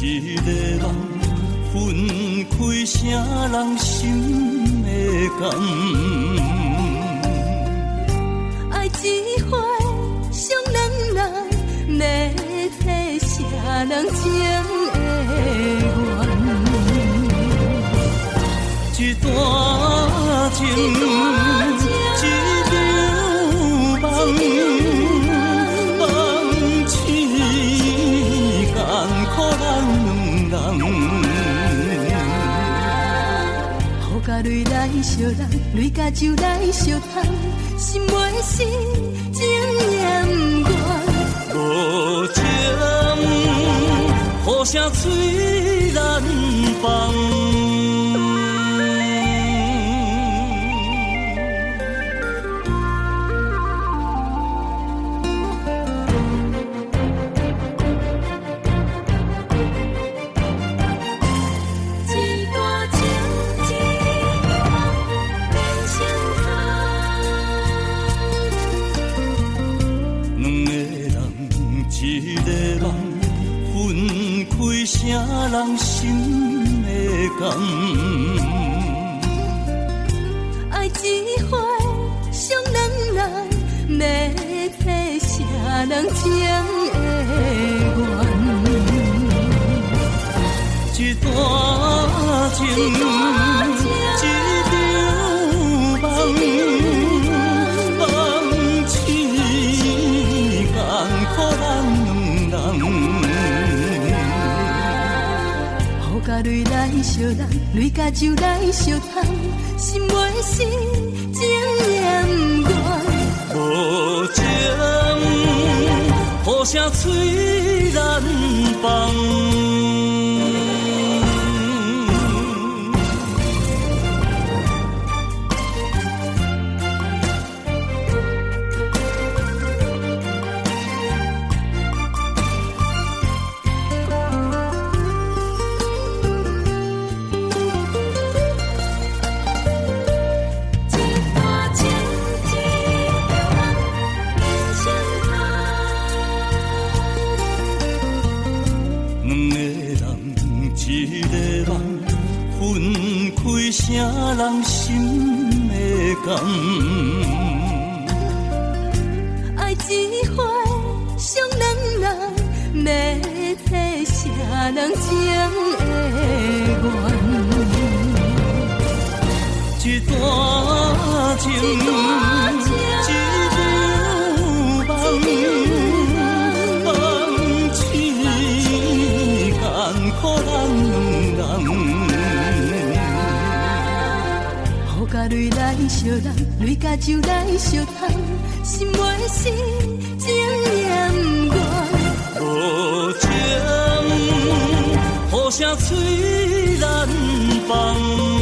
一个梦，分开啥人心会甘？爱一回，伤两人，要替啥人情会愿？一段情，一场梦，梦醒艰苦咱两人。雨甲泪来相人，泪甲酒来相通，心袂死，情也不愿。无情，雨声催咱放。啥人心会甘？爱一回，伤两人，要替啥人情会愿？一段情，一场梦，梦醒艰苦咱两人。雨甲泪来相人，泪甲酒来相通，心袂死，情也不愿。无情，雨声催咱放。一个梦，分开啥人心会甘？爱一回，伤两人，要替啥人情会愿？一段情，一场梦，梦醒艰苦咱两人。雨甲泪来相人，泪甲酒来相通，心袂死，情也不愿。无情，雨声催咱放。